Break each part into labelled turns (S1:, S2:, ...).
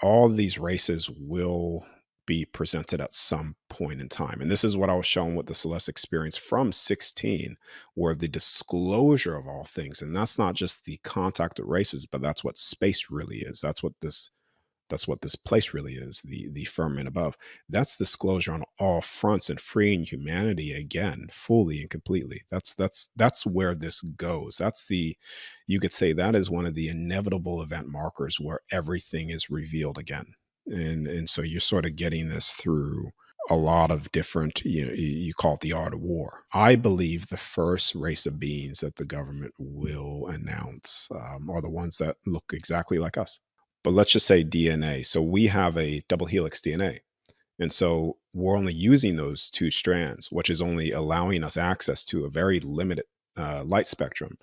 S1: all these races will be presented at some point in time. And this is what I was shown with the Celeste experience from 16, where the disclosure of all things, and that's not just the contact with races, but that's what space really is. That's what this place really is, the firmament above. That's disclosure on all fronts and freeing humanity again, fully and completely. That's where this goes. You could say that is one of the inevitable event markers where everything is revealed again. And so you're sort of getting this through a lot of different, you call it the art of war. I believe the first race of beings that the government will announce are the ones that look exactly like us. But let's just say DNA. So we have a double helix DNA. And so we're only using those two strands, which is only allowing us access to a very limited light spectrum.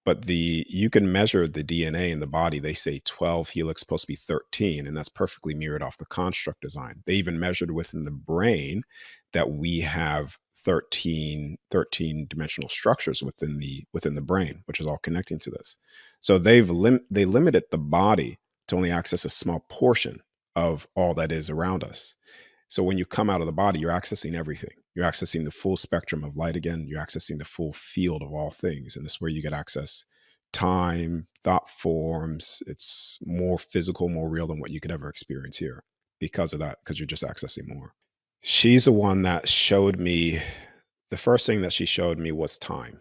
S1: But you can measure the DNA in the body. They say 12 helix supposed to be 13, and that's perfectly mirrored off the construct design. They even measured within the brain that we have 13 dimensional structures within the brain, which is all connecting to this. So they limited the body to only access a small portion of all that is around us. So when you come out of the body, you're accessing everything. You're accessing the full spectrum of light again. You're accessing the full field of all things. And this is where you get access time, thought forms. It's more physical, more real than what you could ever experience here because of that, because you're just accessing more. She's the one that showed me, the first thing that she showed me was time.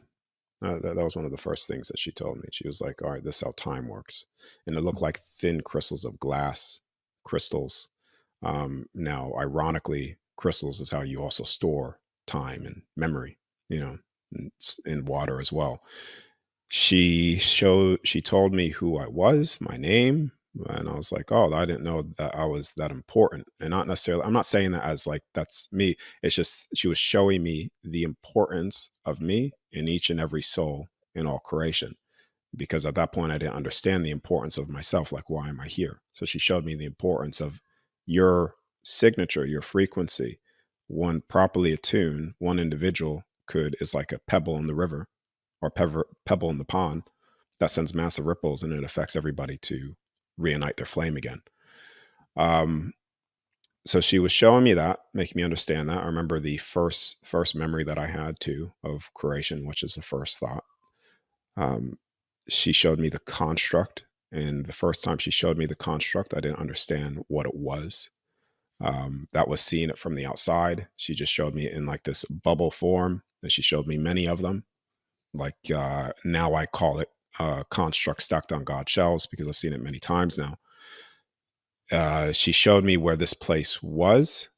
S1: That was one of the first things that she told me. She was like, all right, this is how time works. And it looked like thin crystals of glass, crystals. Now, ironically, crystals is how you also store time and memory, in water as well. She told me who I was, my name, and I was like, oh, I didn't know that I was that important. And not necessarily, I'm not saying that as like that's me. It's just she was showing me the importance of me in each and every soul in all creation. Because at that point I didn't understand the importance of myself, like why am I here? So she showed me the importance of your signature, your frequency. One properly attuned, one individual is like a pebble in the river or pebble in the pond that sends massive ripples, and it affects everybody to reunite their flame again. So she was showing me that, making me understand that. I remember the first memory that I had too of creation, which is the first thought. She showed me the construct, and the first time she showed me the construct, I didn't understand what it was. That was seeing it from the outside. She just showed me in like this bubble form, and she showed me many of them. Like now I call it construct stacked on God shelves because I've seen it many times now. She showed me where this place was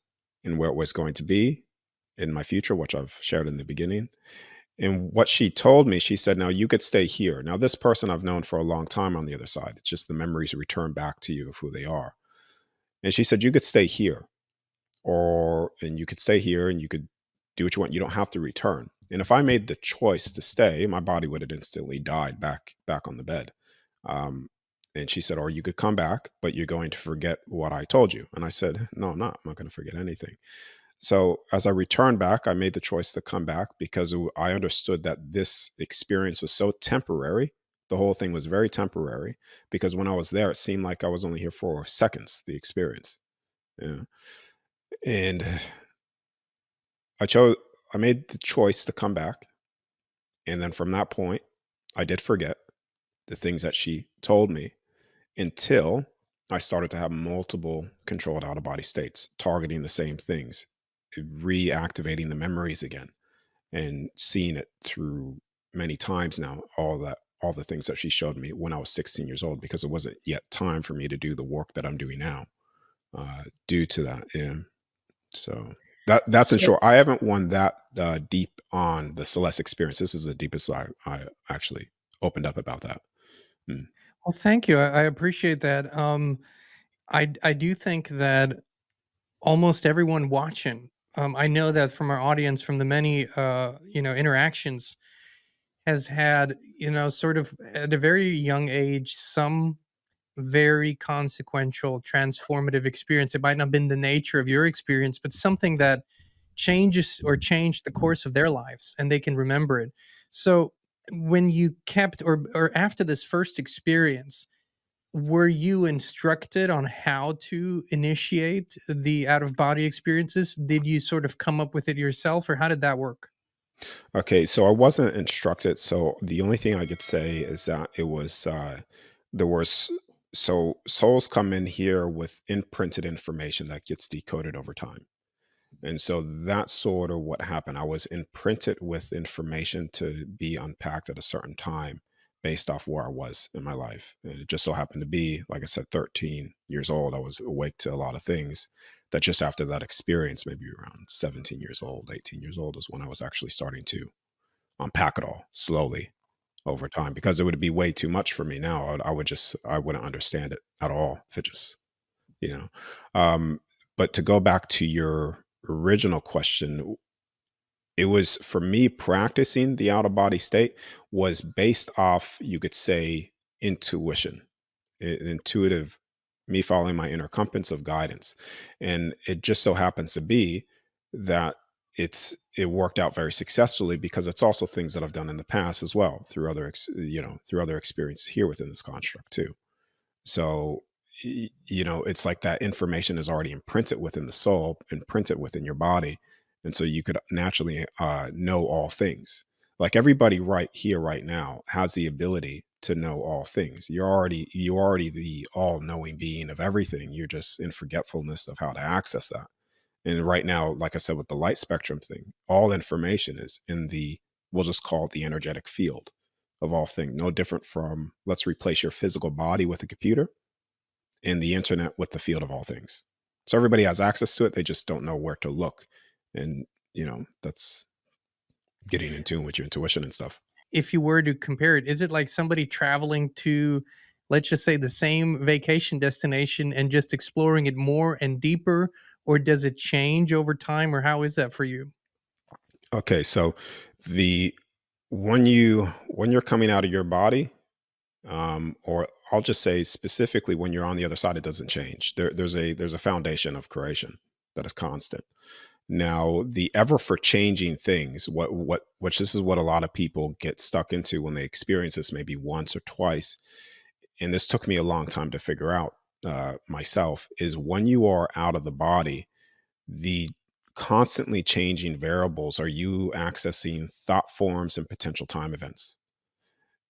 S1: and where it was going to be in my future, which I've shared in the beginning. And what she told me, she said, now you could stay here. Now, this person I've known for a long time on the other side. It's just the memories return back to you of who they are. And she said, you could stay here, and you could stay here and you could do what you want. You don't have to return. And if I made the choice to stay, my body would have instantly died back on the bed. And she said, or you could come back, but you're going to forget what I told you. And I said, no, I'm not. I'm not going to forget anything. So as I returned back, I made the choice to come back because I understood that this experience was so temporary. The whole thing was very temporary because when I was there, it seemed like I was only here for seconds, the experience. Yeah. And I made the choice to come back. And then from that point, I did forget the things that she told me until I started to have multiple controlled out of body states, targeting the same things, reactivating the memories again, and seeing it through many times now, all the things that she showed me when I was 16 years old, because it wasn't yet time for me to do the work that I'm doing now, due to that. Yeah. So that's in
S2: So,
S1: short. I haven't won that deep on the Celeste experience. This is the deepest I actually opened up about that. Mm.
S2: well, thank you. I appreciate that. I do think that almost everyone watching, I know that from our audience, from the many interactions, has had, sort of at a very young age, some very consequential, transformative experience. It might not have been the nature of your experience, but something that changes or changed the course of their lives, and they can remember it. So when you kept, or after this first experience, were you instructed on how to initiate the out of body experiences? Did you sort of come up with it yourself, or how did that work?
S1: Okay, so I wasn't instructed. So the only thing I could say is that it was there was so souls come in here with imprinted information that gets decoded over time. And so that's sort of what happened. I was imprinted with information to be unpacked at a certain time based off where I was in my life. And it just so happened to be, like I said, 13 years old. I was awake to a lot of things that just after that experience, maybe around 17 years old, 18 years old, is when I was actually starting to unpack it all slowly over time because it would be way too much for me now. I wouldn't understand it at all if it just, you know. Um, but to go back to your original question, it was for me practicing the out of body state was based off, you could say, intuition, intuitive, me following my inner compass of guidance. And it just so happens to be that it worked out very successfully because it's also things that I've done in the past as well through through other experiences here within this construct too. So, it's like that information is already imprinted within the soul, imprinted within your body. And so you could naturally know all things. Like everybody right here, right now, has the ability to know all things. You're already the all knowing being of everything. You're just in forgetfulness of how to access that. And right now, like I said, with the light spectrum thing, all information is in we'll just call it the energetic field of all things. No different from, let's replace your physical body with a computer and the internet with the field of all things. So everybody has access to it. They just don't know where to look. And, that's getting in tune with your intuition and stuff.
S2: If you were to compare it, is it like somebody traveling to, let's just say, the same vacation destination and just exploring it more and deeper, or does it change over time, or how is that for you?
S1: Okay. So the, when you're coming out of your body, or I'll just say specifically when you're on the other side, it doesn't change. There's a foundation of creation that is constant. Now, the ever for changing things, which this is what a lot of people get stuck into when they experience this maybe once or twice, and this took me a long time to figure out myself, is when you are out of the body, the constantly changing variables are you accessing thought forms and potential time events.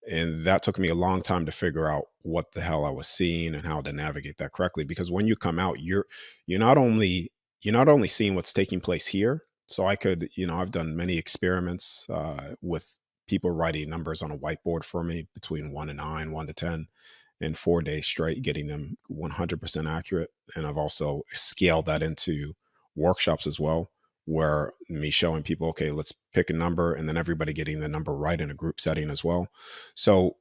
S1: And that took me a long time to figure out what the hell I was seeing and how to navigate that correctly. Because when you come out, you're not only you're not only seeing what's taking place here. So I could, I've done many experiments with people writing numbers on a whiteboard for me between 1 and 9, 1 to 10, in 4 days straight, getting them 100% accurate. And I've also scaled that into workshops as well, where me showing people, okay, let's pick a number, and then everybody getting the number right in a group setting as well. So,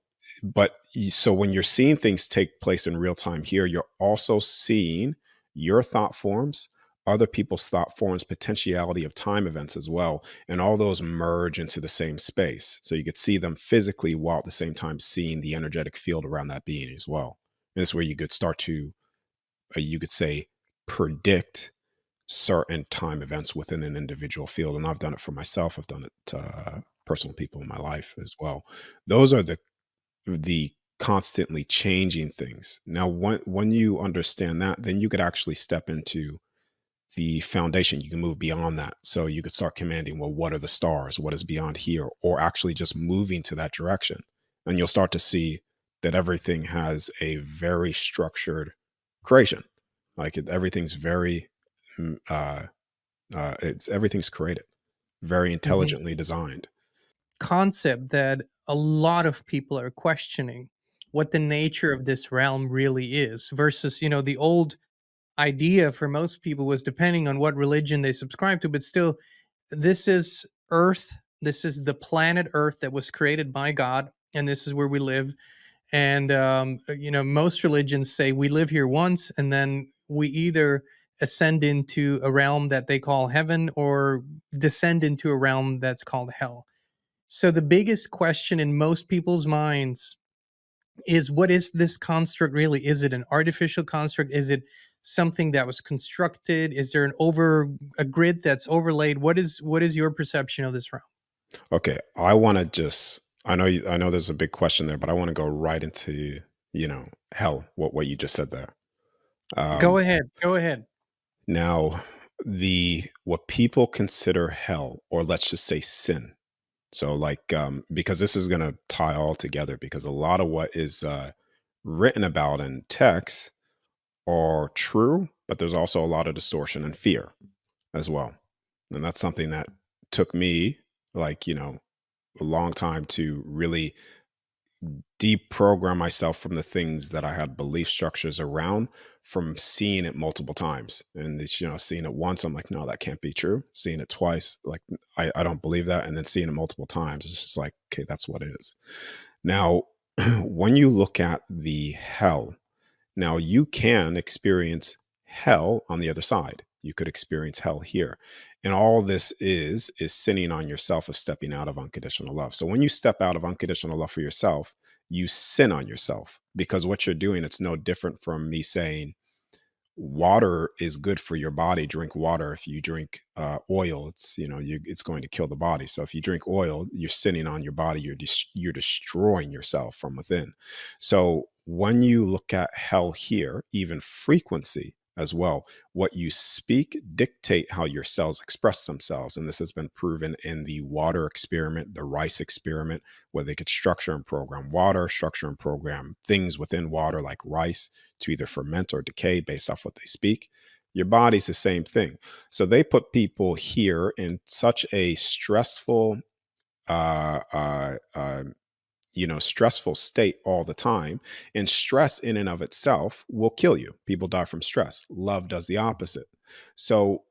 S1: so when you're seeing things take place in real time here, you're also seeing your thought forms, other people's thought forms, potentiality of time events as well. And all those merge into the same space. So you could see them physically while at the same time seeing the energetic field around that being as well. And this is where you could start to, you could say, predict certain time events within an individual field. And I've done it for myself. I've done it to personal people in my life as well. Those are the constantly changing things. Now, when you understand that, then you could actually step into the foundation. You can move beyond that. So you could start commanding, well, what are the stars? What is beyond here? Or actually just moving to that direction. And you'll start to see that everything has a very structured creation. Like everything's very, mm, everything's created, very
S2: Mhm.
S1: intelligently designed.
S2: Concept that a lot of people are questioning what the nature of this realm really is versus, the old idea for most people was, depending on what religion they subscribe to, but still, this is Earth. This is the planet Earth that was created by God, and this is where we live. And most religions say we live here once, and then we either ascend into a realm that they call heaven or descend into a realm that's called hell. So the biggest question in most people's minds is, what is this construct really? Is it an artificial construct? Is it something that was constructed? Is there a grid that's overlaid? What is your perception of this realm?
S1: Okay, I want to just I know there's a big question there, but I want to go right into hell, what you just said there.
S2: Go
S1: Um,
S2: ahead. Go ahead.
S1: Now, the what people consider hell, or let's just say sin. So, like, because this is going to tie all together, because a lot of what is written about in text are true, but there's also a lot of distortion and fear as well. And that's something that took me, like, a long time to really deprogram myself from the things that I had belief structures around, from seeing it multiple times. And it's, seeing it once, I'm like, no, that can't be true. Seeing it twice, like, I don't believe that. And then seeing it multiple times, it's just like, okay, that's what it is. Now, when you look at the hell, now you can experience hell on the other side. You could experience hell here. And all this is sinning on yourself of stepping out of unconditional love. So when you step out of unconditional love for yourself, you sin on yourself, because what you're doing, it's no different from me saying, water is good for your body. Drink water. If you drink oil, it's going to kill the body. So if you drink oil, you're sinning on your body. You're destroying yourself from within. So when you look at hell here, even frequency as well, what you speak dictate how your cells express themselves. And this has been proven in the water experiment, the rice experiment, where they could structure and program water, structure and program things within water like rice to either ferment or decay based off what they speak. Your body's the same thing. So they put people here in such a stressful, uh, uh, uh, stressful state all the time. And stress in and of itself will kill you. People die from stress. Love does the opposite. So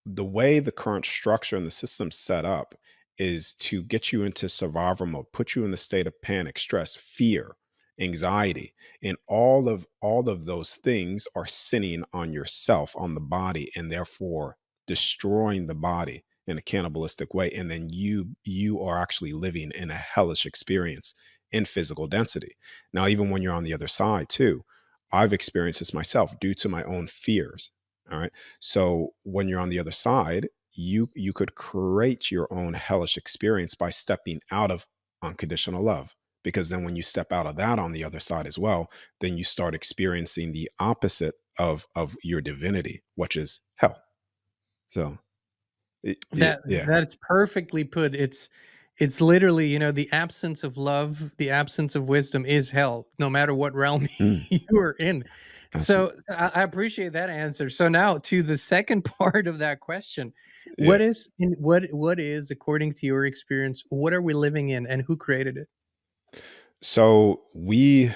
S1: the way the current structure and the system set up is to get you into survival mode, put you in the state of panic, stress, fear, anxiety, and all of those things are sinning on yourself, on the body, and therefore destroying the body in a cannibalistic way. And then you are actually living in a hellish experience in physical density. Now, even when you're on the other side too, I've experienced this myself due to my own fears. All right. So when you're on the other side, you could create your own hellish experience by stepping out of unconditional love. Because then when you step out of that on the other side as well, then you start experiencing the opposite of your divinity, which is hell. So yeah.
S2: That's perfectly put. It's literally, the absence of love, the absence of wisdom is hell, no matter what realm
S1: Mm,
S2: you are in.
S1: absolutely.
S2: So I appreciate that answer. So now to the second part of that question.
S1: Yeah.
S2: What is, according to your experience, what are we living in and who created it?
S1: So we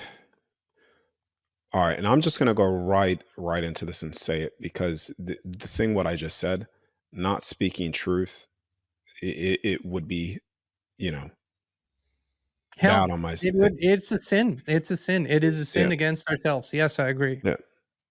S1: all right, and I'm just gonna go right into this and say it, because the thing what I just said, not speaking truth, it would be, you know, bad
S2: Hell.
S1: on my
S2: It's a sin. It's a sin. It is a
S1: yeah.
S2: sin against ourselves. Yes, I agree.
S1: Yeah.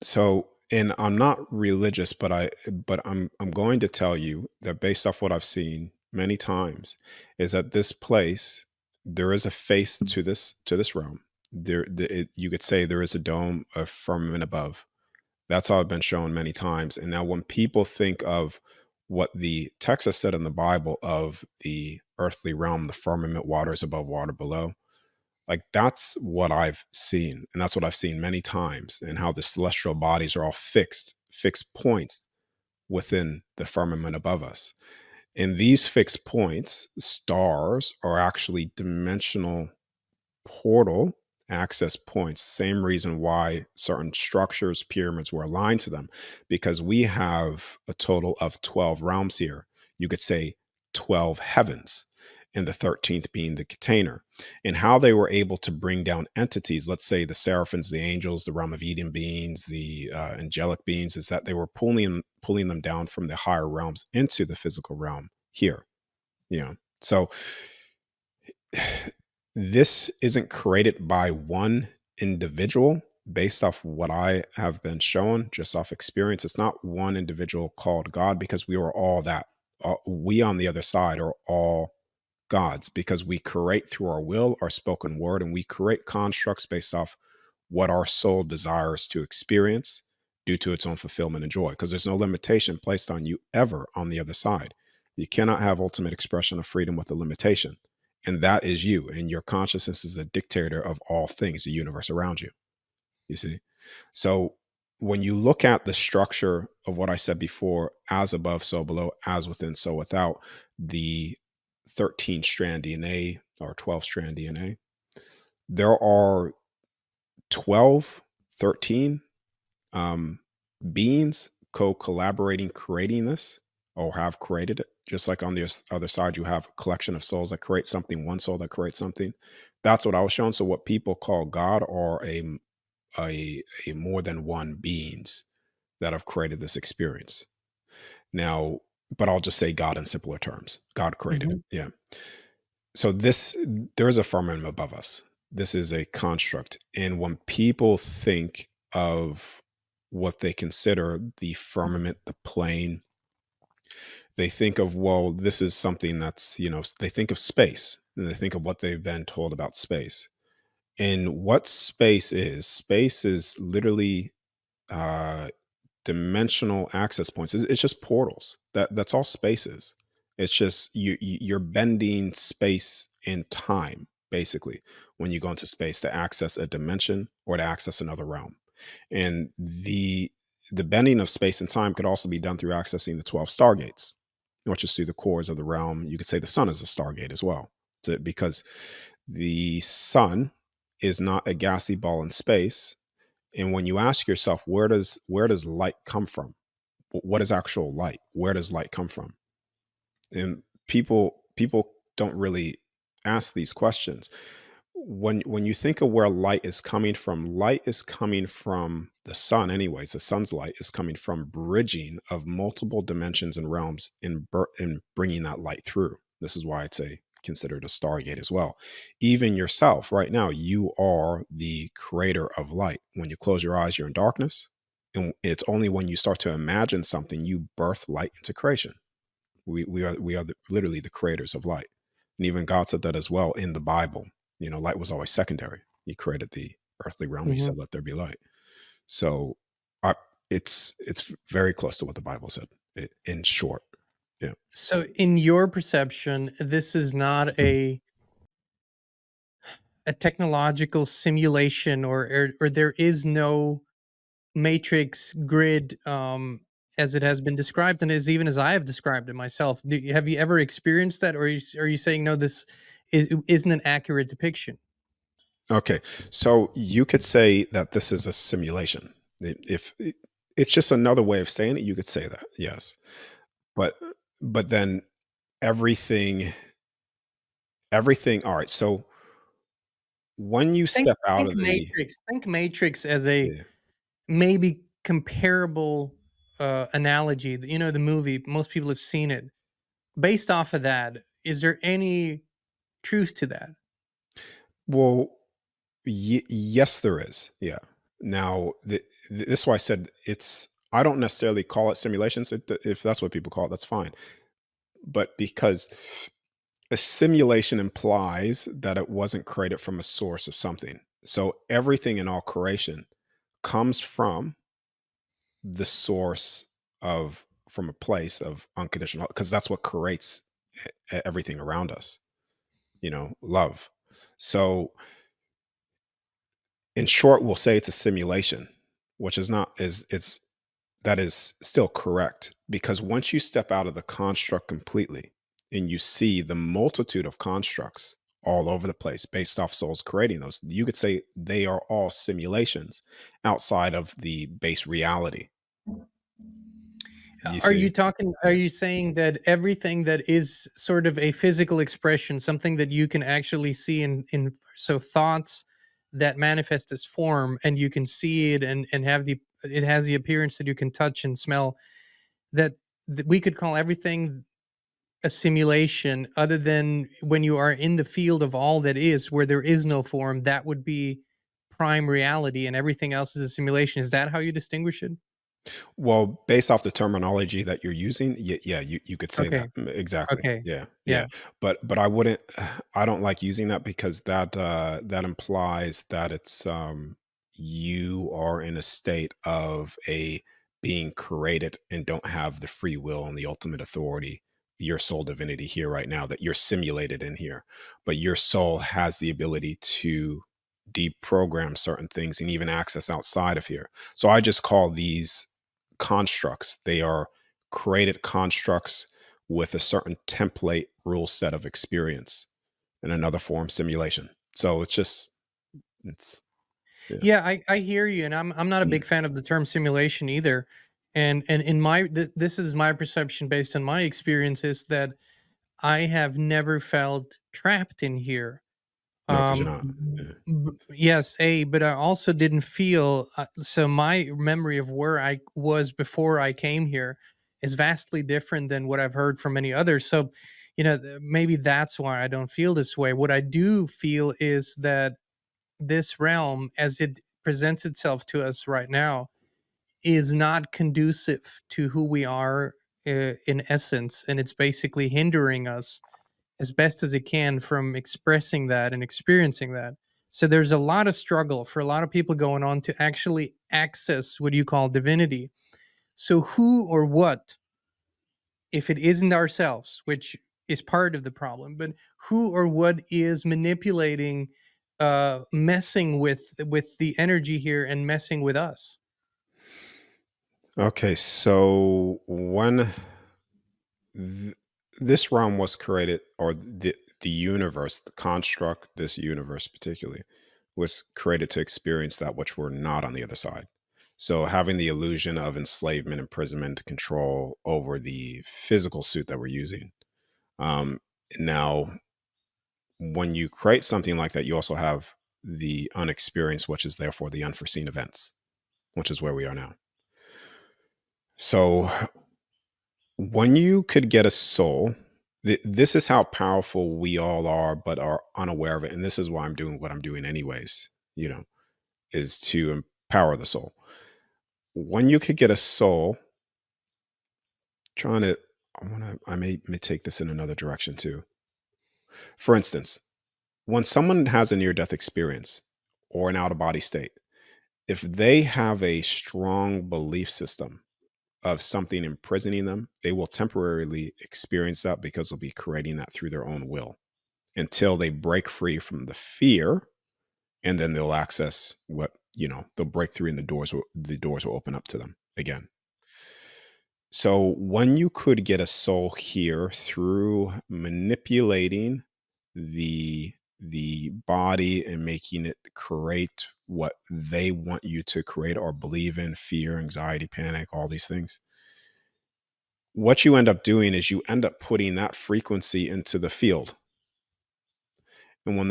S1: So, and I'm not religious, but I'm going to tell you that based off what I've seen many times, is that this place, there is a face to this realm. You could say there is a dome, a firmament above. That's how I've been shown many times. And now when people think of what the text has said in the Bible of the earthly realm, the firmament, waters above, water below, like that's what I've seen. And that's what I've seen many times, and how the celestial bodies are all fixed points within the firmament above us. And these fixed points, stars, are actually dimensional portal access points. Same reason why certain structures, pyramids were aligned to them, because we have a total of 12 realms here. You could say 12 heavens, and the 13th being the container. And how they were able to bring down entities, let's say the seraphims, the angels, the realm of Eden beings, the angelic beings, is that they were pulling them down from the higher realms into the physical realm here. So this isn't created by one individual. Based off what I have been shown, just off experience, it's not one individual called God, because we are all that. We on the other side are all gods, because we create through our will, our spoken word, and we create constructs based off what our soul desires to experience due to its own fulfillment and joy, because there's no limitation placed on you ever on the other side. You cannot have ultimate expression of freedom with a limitation. And that is you. And your consciousness is a dictator of all things, the universe around you. You see? So when you look at the structure of what I said before, as above, so below, as within, so without, the 13 strand DNA or 12 strand DNA, there are 12, 13 um, beings co-collaborating creating this, or have created it. Just like on the other side you have a collection of souls that create something, one soul that creates something. That's what I was shown. So what people call God are a more than one beings that have created this experience. Now, but I'll just say God in simpler terms. God created it.
S2: Mhm.
S1: Yeah. So this, there is a firmament above us. This is a construct. And when people think of what they consider the firmament, the plane, they think of, well, this is something that's, they think of space. And they think of what they've been told about space. And what space is literally uh dimensional access points. It's just portals. That's all space is. It's just you're bending space and time basically when you go into space to access a dimension or to access another realm. And the bending of space and time could also be done through accessing the 12 stargates, which is through the cores of the realm. You could say the sun is a stargate as well, because the sun is not a gassy ball in space. And when you ask yourself, where does light come from? What is actual light? Where does light come from? And people don't really ask these questions. When you think of where light is coming from the sun anyways. The sun's light is coming from bridging of multiple dimensions and realms, and bringing that light through. This is why it's a considered a stargate as well. Even yourself right now, you are the creator of light. When you close your eyes, you're in darkness, and it's only when you start to imagine something you birth light into creation. We are literally the creators of light. And even God said that as well in the Bible. Light was always secondary. He created the earthly realm. He
S2: Mhm.
S1: said, "Let there be light." So, I, it's very close to what the Bible said. In short, yeah.
S2: So, in your perception, this is not a technological simulation, or there is no matrix grid, as it has been described, and as even as I have described it myself. Have you ever experienced that, or are you saying no? This isn't an accurate depiction.
S1: Okay, so you could say that this is a simulation. If it's just another way of saying it, you could say that, yes. But but then everything everything. All right. So when you
S2: Think
S1: step out
S2: think
S1: of the
S2: Matrix. Think Matrix as a
S1: yeah.
S2: maybe comparable analogy. The movie. Most people have seen it. Based off of that, is there any truth to that?
S1: Well, yes, there is. Yeah. Now, this is why I said it's. I don't necessarily call it simulations. If that's what people call it, that's fine. But because a simulation implies that it wasn't created from a source of something. So everything in all creation comes from the source of, from a place of unconditional, because that's what creates everything around us. Love. So in short, we'll say it's a simulation, which is not is it's that is still correct, because once you step out of the construct completely and you see the multitude of constructs all over the place based off souls creating those, you could say they are all simulations outside of the base reality. You
S2: Are you
S1: see?
S2: talking are
S1: Yeah.
S2: you saying that everything that is sort of a physical expression, something that you can actually see in so thoughts that manifest as form, and you can see it, and have it has the appearance that you can touch and smell, that, we could call everything a simulation, other than when you are in the field of all that is, where there is no form, that would be prime reality and everything else is a simulation. Is that how you distinguish it?
S1: Well, based off the terminology that you're using, yeah, you could say that.
S2: Okay.
S1: Exactly.
S2: Okay.
S1: Yeah, yeah.
S2: Yeah.
S1: But I wouldn't. I don't like using that, because that implies that it's you are in a state of a being created and don't have the free will and the ultimate authority, your soul divinity here right now, that you're simulated in here, but your soul has the ability to. deprogram certain things and even access outside of here. So I just call these constructs. They are created constructs with a certain template rule set of experience, in another form simulation. So it's just it's yeah.
S2: Yeah, I hear you, and I'm not a
S1: Mm.
S2: big fan of the term simulation either. And in this is my perception based on my experiences that I have never felt trapped in here.
S1: No, because you're not. Yeah.
S2: Yes, but I also didn't feel so my memory of where I was before I came here is vastly different than what I've heard from many others. So, maybe that's why I don't feel this way. What I do feel is that this realm, as it presents itself to us right now, is not conducive to who we are in essence, and it's basically hindering us as best as it can from expressing that and experiencing that. So there's a lot of struggle for a lot of people going on to actually access what you call divinity. So who or what, if it isn't ourselves, which is part of the problem, but who or what is manipulating, messing with the energy here and messing with us?
S1: Okay, so when th- this realm was created, or the universe, the construct, this universe particularly, was created to experience that which we're not on the other side. So having the illusion of enslavement, imprisonment, control over the physical suit that we're using. Um, Now, when you create something like that, you also have the unexperienced, which is therefore the unforeseen events, which is where we are now. So when you could get a soul, this is how powerful we all are, but are unaware of it. And this is why I'm doing what I'm doing, anyways, is to empower the soul. When you could get a soul, trying to, I may take this in another direction too. For instance, when someone has a near death experience or an out of body state, if they have a strong belief system of something imprisoning them, they will temporarily experience that because they'll be creating that through their own will until they break free from the fear, and then they'll access they'll break through and the doors will open up to them again. So when you could get a soul here through manipulating the body and making it create what they want you to create or believe in, fear, anxiety, panic, all these things, what you end up doing is you end up putting that frequency into the field. And when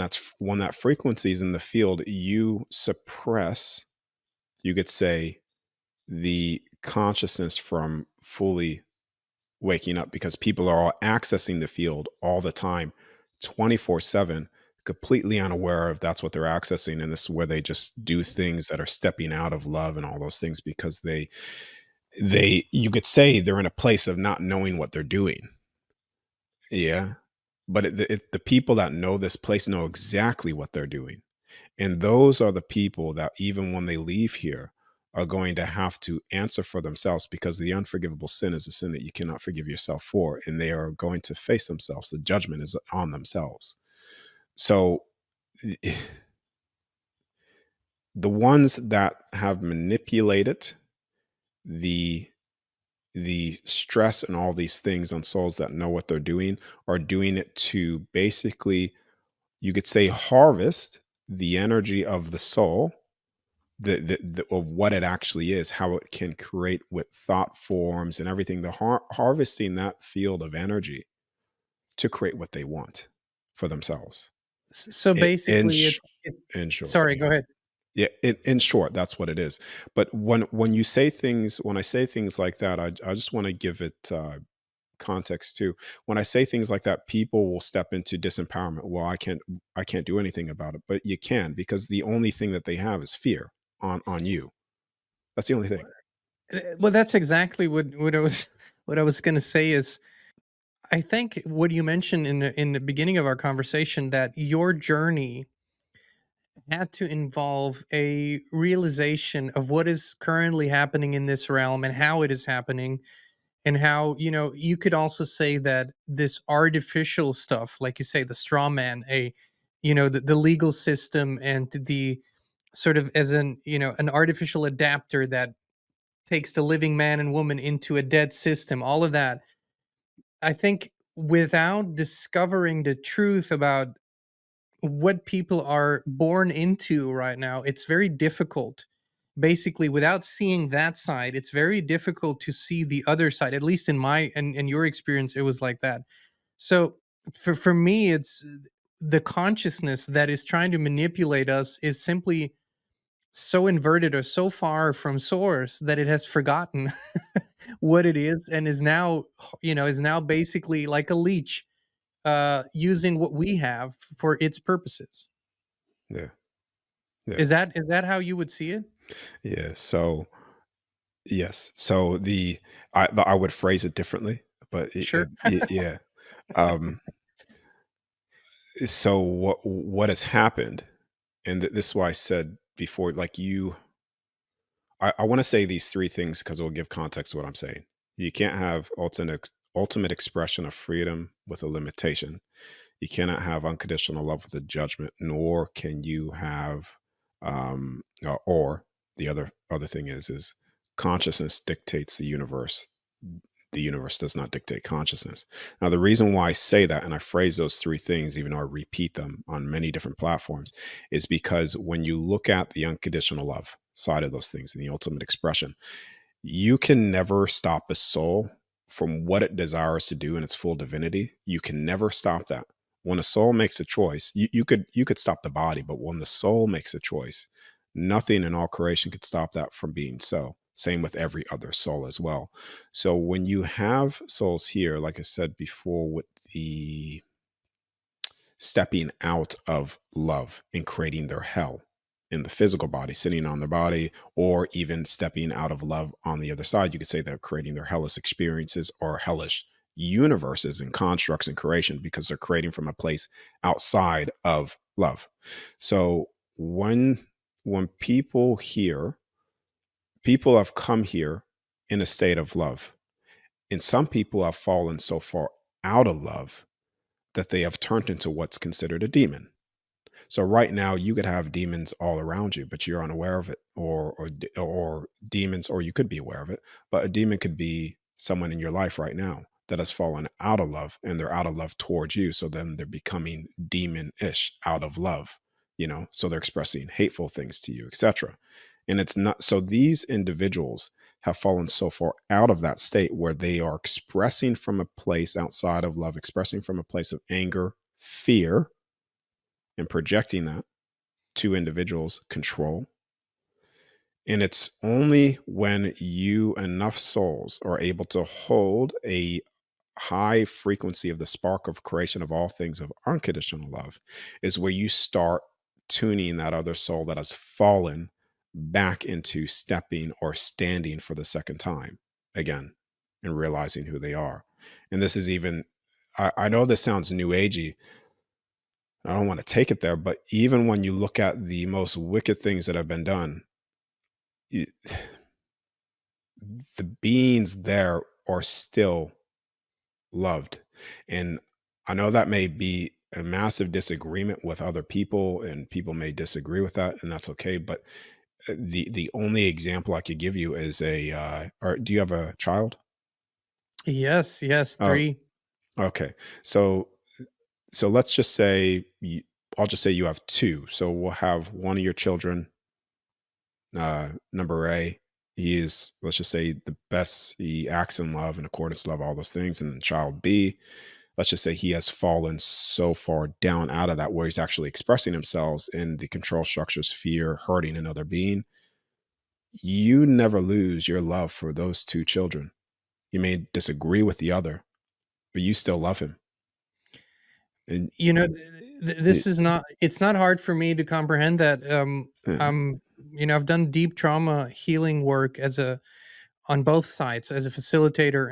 S1: that frequency is in the field, you suppress, you could say, the consciousness from fully waking up, because people are all accessing the field all the time, 24/7, completely unaware of that's what they're accessing. And this is where they just do things that are stepping out of love and all those things, because you could say they're in a place of not knowing what they're doing. Yeah. But the people that know this place know exactly what they're doing. And those are the people that, even when they leave here, are going to have to answer for themselves, because the unforgivable sin is a sin that you cannot forgive yourself for. And they are going to face themselves. The judgment is on themselves. So the ones that have manipulated the stress and all these things on souls that know what they're doing are doing it to basically, you could say, harvest the energy of the soul, of what it actually is, how it can create with thought forms and everything. The harvesting that field of energy to create what they want for themselves.
S2: So basically, it
S1: In short,
S2: sorry,
S1: yeah.
S2: go ahead.
S1: Yeah, in short, that's what it is. But when I say things like that, I just want to give it context too. When I say things like that, people will step into disempowerment. Well, I can't do anything about it, but you can, because the only thing that they have is fear on you. That's the only thing.
S2: Well, that's exactly what I was what I was going to say is I think what you mentioned in the beginning of our conversation that your journey had to involve a realization of what is currently happening in this realm and how it is happening, and how you could also say that this artificial stuff, like you say, the straw man, the legal system and the sort of as an artificial adapter that takes the living man and woman into a dead system, all of that. I think without discovering the truth about what people are born into right now, it's very difficult. Basically, without seeing that side, it's very difficult to see the other side. At least in my and your experience, it was like that. So for me, it's the consciousness that is trying to manipulate us is simply so inverted or so far from source that it has forgotten what it is and is now is now basically like a leech using what we have for its purposes.
S1: Yeah. Yeah.
S2: Is that how you would see it?
S1: Yeah. So yes. So I would phrase it differently, but
S2: Sure.
S1: yeah. Um, so what has happened, and this is why I said before, like I want to say these three things because it will give context to what I'm saying. You can't have ultimate expression of freedom with a limitation. You cannot have unconditional love with a judgment, nor can you have, or the other thing is consciousness dictates the universe. The universe does not dictate consciousness. Now, the reason why I say that and I phrase those three things, even though I repeat them on many different platforms, is because when you look at the unconditional love side of those things and the ultimate expression, you can never stop a soul from what it desires to do in its full divinity. You can never stop that. When a soul makes a choice, you could stop the body, but when the soul makes a choice, nothing in all creation could stop that from being so. Same with every other soul as well. So when you have souls here, like I said before, with the stepping out of love and creating their hell in the physical body, sitting on their body, or even stepping out of love on the other side. You could say they're creating their hellish experiences or hellish universes and constructs and creation because they're creating from a place outside of love. So when people have come here in a state of love, and some people have fallen so far out of love that they have turned into what's considered a demon. So right now you could have demons all around you, but you're unaware of it, or demons, or you could be aware of it, but a demon could be someone in your life right now that has fallen out of love, and they're out of love towards you. So then they're becoming demon-ish out of love, so they're expressing hateful things to you, etc. And it's not so these individuals have fallen so far out of that state where they are expressing from a place outside of love, expressing from a place of anger, fear, and projecting that to individuals control. And it's only when you enough souls are able to hold a high frequency of the spark of creation of all things of unconditional love is where you start tuning that other soul that has fallen back into stepping or standing for the second time again and realizing who they are. And this is even, I know this sounds new agey, I don't want to take it there, but even when you look at the most wicked things that have been done, it, the beings there are still loved. And I know that may be a massive disagreement with other people, and people may disagree with that, and that's okay. But the only example I could give you is or do you have a child?
S2: Yes, yes,
S1: Oh,
S2: 3.
S1: okay. So let's just say I'll just say you have two. So we'll have one of your children, number A, he is, let's just say, the best. He acts in love, in accordance to love, all those things. And then child B, let's just say he has fallen so far down out of that where he's actually expressing himself in the control structures, fear, hurting another being. You never lose your love for those two children. You may disagree with the other, but you still love him. And
S2: This is not, it's not hard for me to comprehend that.
S1: uh,
S2: I've done deep trauma healing work as a on both sides as a facilitator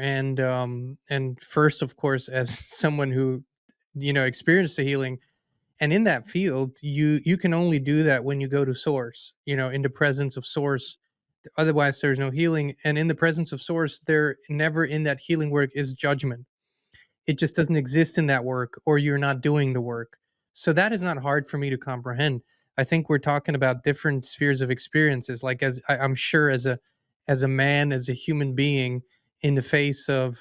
S2: and first, of course, as someone who experienced the healing. And in that field, you can only do that when you go to source, in the presence of source. Otherwise, there's no healing. And in the presence of source, there never in that healing work is judgment. It just doesn't exist in that work, or you're not doing the work. So that is not hard for me to comprehend. I think we're talking about different spheres of experiences. Like I'm sure as a man, as a human being, in the face of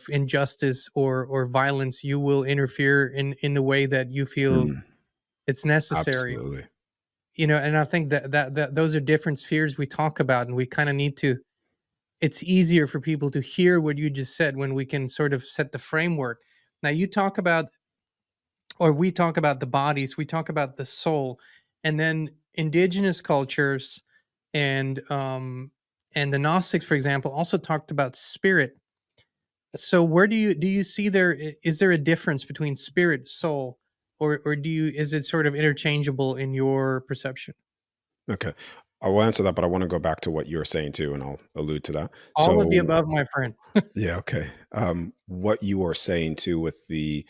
S2: injustice or violence, you will interfere in the way that you feel
S1: Mm,
S2: it's necessary.
S1: absolutely.
S2: And I think that those are different spheres we talk about, and we kind of need to. It's easier for people to hear what you just said when we can sort of set the framework. Now you talk about, or we talk about the bodies, we talk about the soul, and then indigenous cultures and the Gnostics, for example, also talked about spirit. So where do you see is there a difference between spirit, soul, or do you is it sort of interchangeable in your perception?
S1: Okay. I will answer that, but I want to go back to what you were saying too, and I'll allude to that.
S2: All of the
S1: So,
S2: above, my friend.
S1: yeah, okay. What you are saying too with the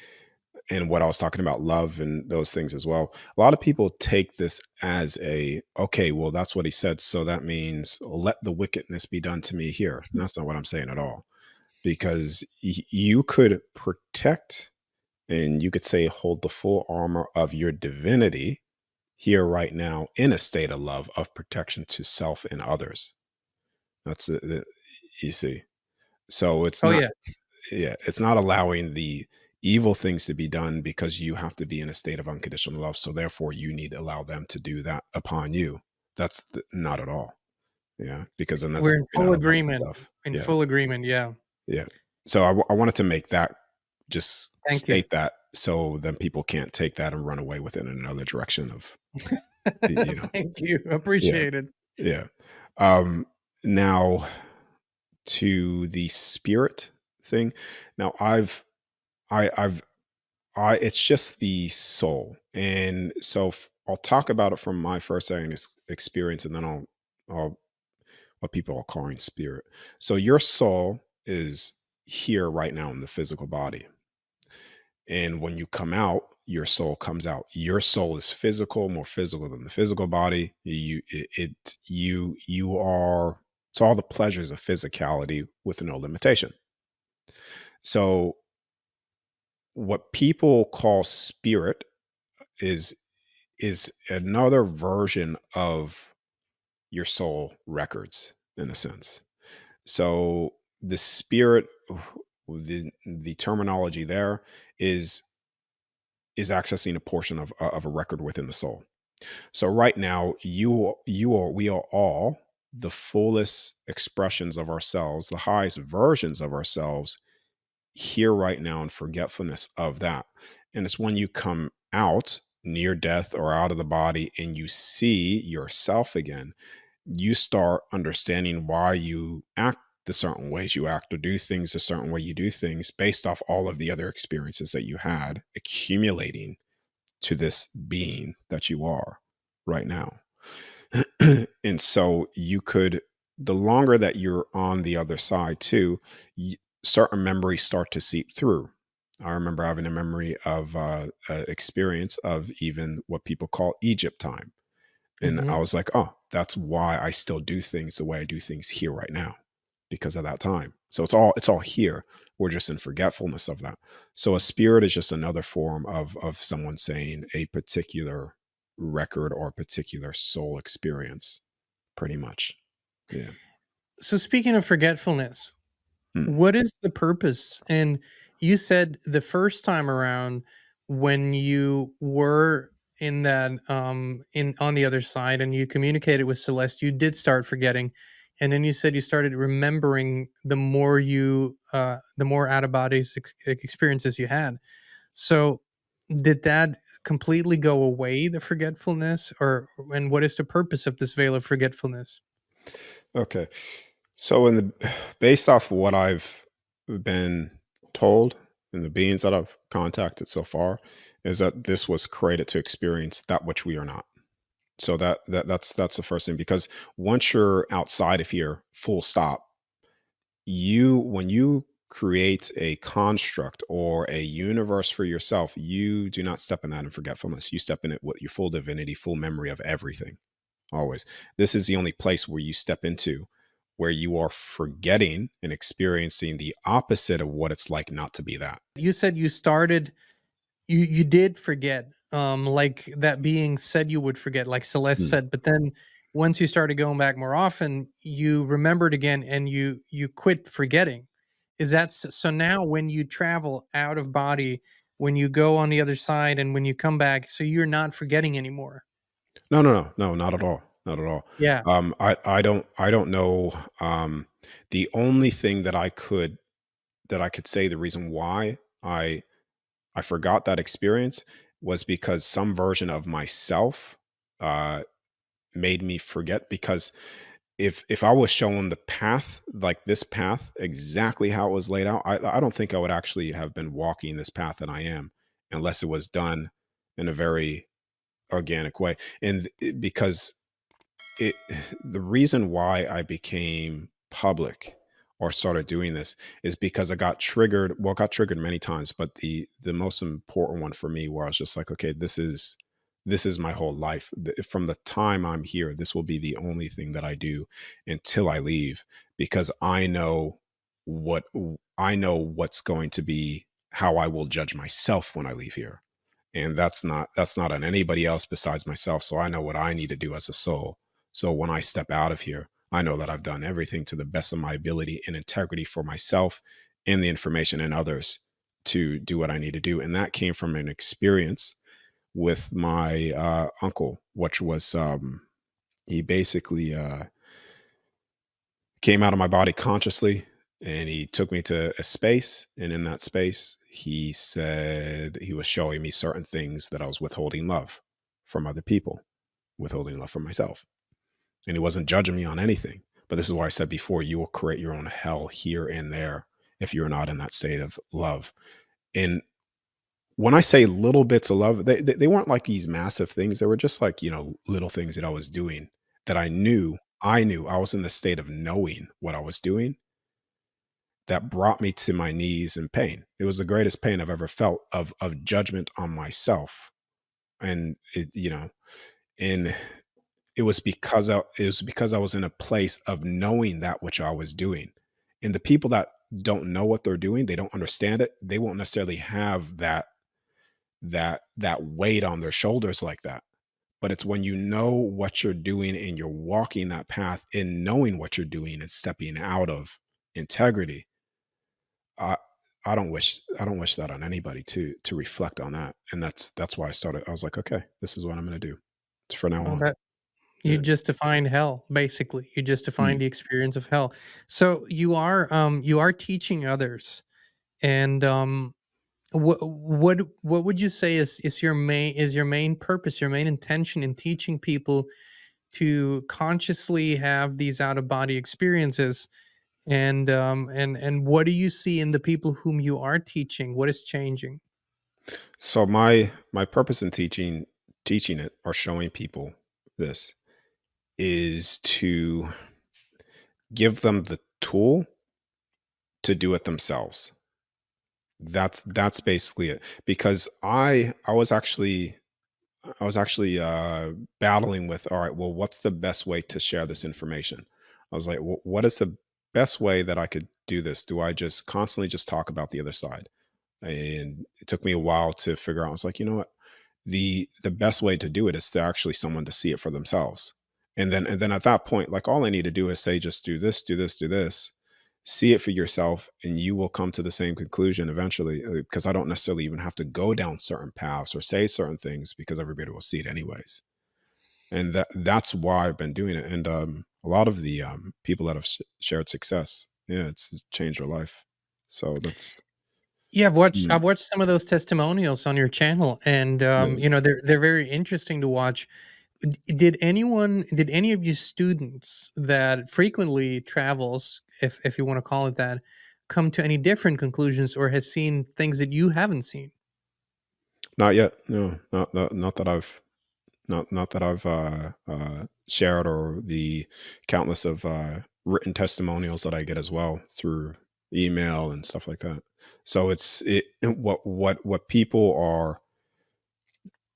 S1: and what I was talking about love and those things as well. A lot of people take this as a okay, well, that's what he said, so that means let the wickedness be done to me here. And that's not what I'm saying at all. Because you could protect and you could say hold the full armor of your divinity here right now in a state of love of protection to self and others. That's it. You see. So it's
S2: Oh
S1: not,
S2: yeah.
S1: yeah, it's not allowing the evil things to be done because you have to be in a state of unconditional love. So therefore, you need to allow them to do that upon you. Not at all. Yeah, because then that's
S2: We're in
S1: taken
S2: full
S1: out of love for
S2: agreement.
S1: self.
S2: In
S1: Yeah,
S2: full agreement, yeah.
S1: yeah. So I wanted to make that just
S2: Thank you.
S1: state that so then people can't take that and run away with it in another direction of you know.
S2: Thank you.
S1: Yeah,
S2: Appreciate it.
S1: yeah. Um, now to the spirit thing. Now I've it's just the soul. And so I'll talk about it from my first experience and then I'll what people are calling spirit. So your soul is here right now in the physical body. And when you come out, your soul comes out. Your soul is physical, more physical than the physical body. You are it's all the pleasures of physicality with no limitation. So what people call spirit is is another version of your soul records in a sense. So the spirit, the terminology there is is accessing a portion of a record within the soul. So right now, we are all the fullest expressions of ourselves, the highest versions of ourselves here right now in forgetfulness of that. And it's when you come out near death or out of the body and you see yourself again, you start understanding why you act the certain ways you act or do things a certain way you do things based off all of the other experiences that you had accumulating to this being that you are right now. And so you could, the longer that you're on the other side too, certain memories start to seep through. I remember having a memory of experience of even what people call Egypt time. And I
S2: Mhm.
S1: was like, oh, that's why I still do things the way I do things here right now because of that time. So it's all here. We're just in forgetfulness of that. So a spirit is just another form of someone saying a particular record or a particular soul experience, pretty much. Yeah.
S2: So speaking of forgetfulness,
S1: Mm.
S2: what is the purpose? And you said the first time around when you were in that in on the other side and you communicated with Celeste, you did start forgetting. And then you said you started remembering the more out of bodies experiences you had. So did that completely go away, the forgetfulness? Or and what is the purpose of this veil of forgetfulness?
S1: Okay. So in the based off what I've been told and the beings that I've contacted so far is that this was created to experience that which we are not. So that's the first thing because once you're outside of here, full stop, you when you create a construct or a universe for yourself, you do not step in that in forgetfulness. You step in it with your full divinity, full memory of everything. Always. This is the only place where you step into where you are forgetting and experiencing the opposite of what it's like not to be that.
S2: You said you started you did forget. like that being said you would forget, like Celeste
S1: Mm.
S2: said, but then once you started going back more often, you remembered again and you quit forgetting. Is that so now when you travel out of body, when you go on the other side and when you come back, so you're not forgetting anymore?
S1: No, no, no, no, not at all, not at all.
S2: Yeah.
S1: I don't know. The only thing that I could say the reason why I forgot that experience was because some version of myself uh, made me forget. Because if I was shown the path, like this path, exactly how it was laid out, I don't think I would actually have been walking this path that I am, unless it was done in a very organic way. And because it the reason why I became public or started doing this is because I got triggered. Well, got triggered many times, but the most important one for me, where I was just like, okay, this is my whole life. From the time I'm here, this will be the only thing that I do until I leave, because I know what's going to be how I will judge myself when I leave here. And that's not on anybody else besides myself. So I know what I need to do as a soul. So when I step out of here, I know that I've done everything to the best of my ability and integrity for myself and the information and others to do what I need to do. And that came from an experience with my uncle, which was he basically came out of my body consciously, and he took me to a space. And in that space, he said he was showing me certain things that I was withholding love from other people, withholding love from myself. And he wasn't judging me on anything. But this is why I said before, you will create your own hell here and there if you're not in that state of love. And when I say little bits of love, they weren't like these massive things. They were just like, little things that I was doing that I knew I was in the state of knowing what I was doing, that brought me to my knees in pain. It was the greatest pain I've ever felt of judgment on myself. And and it was because I was in a place of knowing that which I was doing. And the people that don't know what they're doing, they don't understand it, they won't necessarily have that weight on their shoulders like that. But it's when you know what you're doing and you're walking that path in knowing what you're doing and stepping out of integrity. I I don't wish that on anybody, to reflect on that. And that's why I was like, okay, this is what I'm gonna do for now
S2: Well,
S1: on.
S2: that you
S1: Yeah.
S2: just defined hell, basically. You just defined
S1: Mm.
S2: the experience of hell. So you are teaching others, and what would you say is your main purpose, your main intention in teaching people to consciously have these out of body experiences? And what do you see in the people whom you are teaching? What is changing?
S1: So my purpose in teaching it or showing people this is to give them the tool to do it themselves. That's basically it. Because I was actually battling with, all right, well, what's the best way to share this information? I was like, what is the best way that I could do this? Do I just constantly just talk about the other side? And it took me a while to figure out. I was like, you know what? The best way to do it is to actually someone to see it for themselves. And then at that point, like, all I need to do is say, just do this, do this, do this. See it for yourself, and you will come to the same conclusion eventually. Because I don't necessarily even have to go down certain paths or say certain things, because everybody will see it anyways. And that's why I've been doing it. And a lot of the people that have shared success, yeah, it's changed their life. So that's
S2: Yeah,
S1: mm,
S2: I've watched some of those testimonials on your channel, and
S1: yeah.
S2: they're very interesting to watch. Did any of you students that frequently travels, if you want to call it that, come to any different conclusions or has seen things that you haven't seen?
S1: Not yet. No, not that I've shared, or the countless of written testimonials that I get as well through email and stuff like that. So what people are,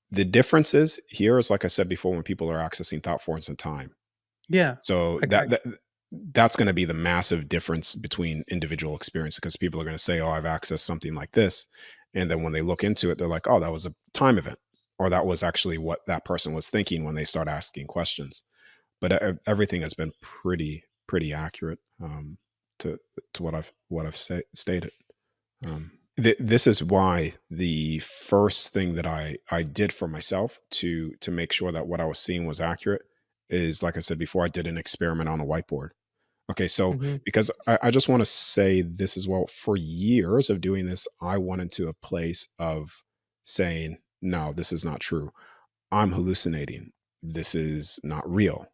S1: the differences here is, like I said before, when people are accessing thought forms and time.
S2: Yeah.
S1: So
S2: Okay.
S1: that's going to be the massive difference between individual experience, because people are going to say, "Oh, I've accessed something like this," and then when they look into it, they're like, "Oh, that was a time event." or that was actually what that person was thinking when they start asking questions. But everything has been pretty accurate, to what I've stated. This is why the first thing that I did for myself to make sure that what I was seeing was accurate is, like I said before, I did an experiment on a whiteboard. Okay, so
S2: Hmm.
S1: because I just want to say this as well. For years of doing this, I went into a place of saying, no, this is not true. I'm hallucinating. This is not real.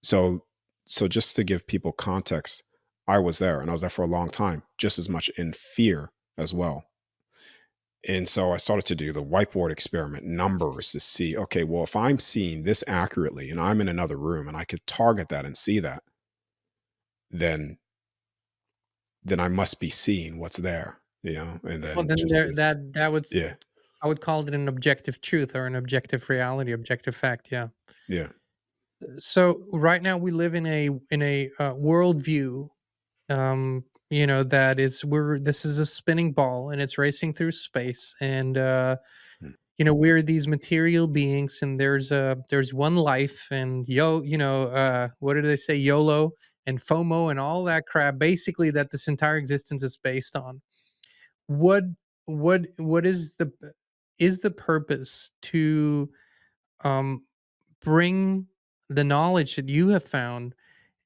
S1: So so just to give people context, I was there and I was there for a long time, just as much in fear as well. And so I started to do the whiteboard experiment, numbers to see, okay, well, if I'm seeing this accurately and I'm in another room and I could target that and see that, then I must be seeing what's there, and
S2: Well,
S1: then
S2: then
S1: just to,
S2: that would
S1: yeah,
S2: I would call it an objective truth or an objective reality, objective fact. Yeah.
S1: yeah.
S2: So right now we live in a worldview, that is we're this is a spinning ball and it's racing through space, and
S1: Mm.
S2: we're these material beings, and there's one life, and what do they say, YOLO and FOMO and all that crap, basically, that this entire existence is based on. What what is the purpose to um bring the knowledge that you have found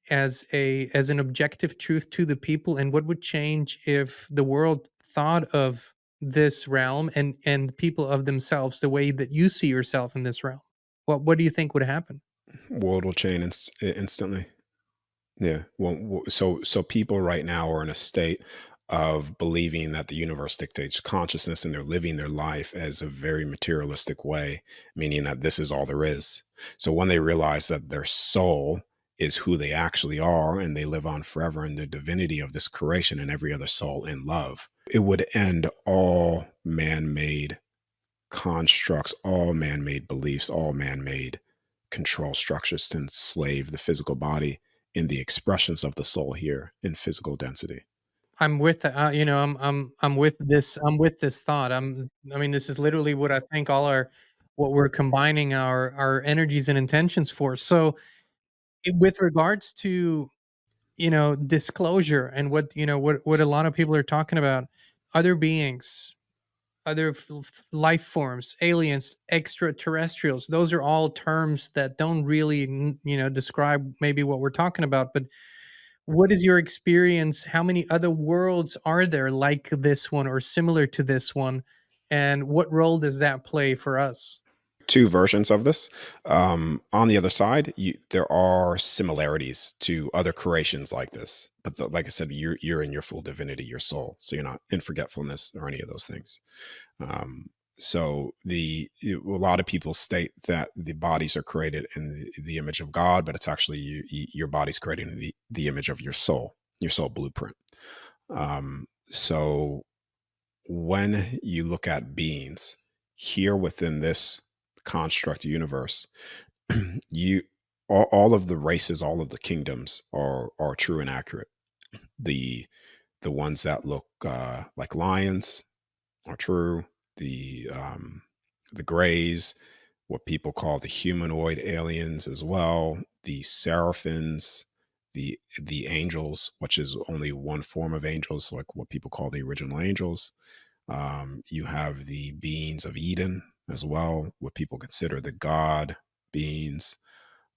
S2: as an objective truth to the people, and what would change if the world thought of this realm and people of themselves the way that you see yourself in this realm? What do you think would happen?
S1: World will change instantly. Yeah. Well, so people right now are in a state of believing that the universe dictates consciousness, and they're living their life as a very materialistic way, meaning that this is all there is. So when they realize that their soul is who they actually are, and they live on forever in the divinity of this creation and every other soul in love, it would end all man-made constructs, all man-made beliefs, all man-made control structures to enslave the physical body in the expressions of the soul here in physical density.
S2: I'm with I'm with this thought. I mean, this is literally what I think all our what we're combining our energies and intentions for. So, with regards to disclosure, and what a lot of people are talking about, other beings, other life forms, aliens, extraterrestrials, those are all terms that don't really describe maybe what we're talking about. But what is your experience? How many other worlds are there like this one or similar to this one, and what role does that play for us?
S1: Two versions of this. On the other side, there are similarities to other creations like this, but like I said, you're in your full divinity, your soul, so you're not in forgetfulness or any of those things. So a lot of people state that the bodies are created in the image of God, but it's actually your body's created in the image of your soul blueprint. So when you look at beings here within this construct universe, you all of the races, all of the kingdoms are true and accurate. The the ones that look like lions are true. The grays, what people call the humanoid aliens as well, the seraphims, the angels, which is only one form of angels, like what people call the original angels. You have the beings of Eden as well, what people consider the god beings.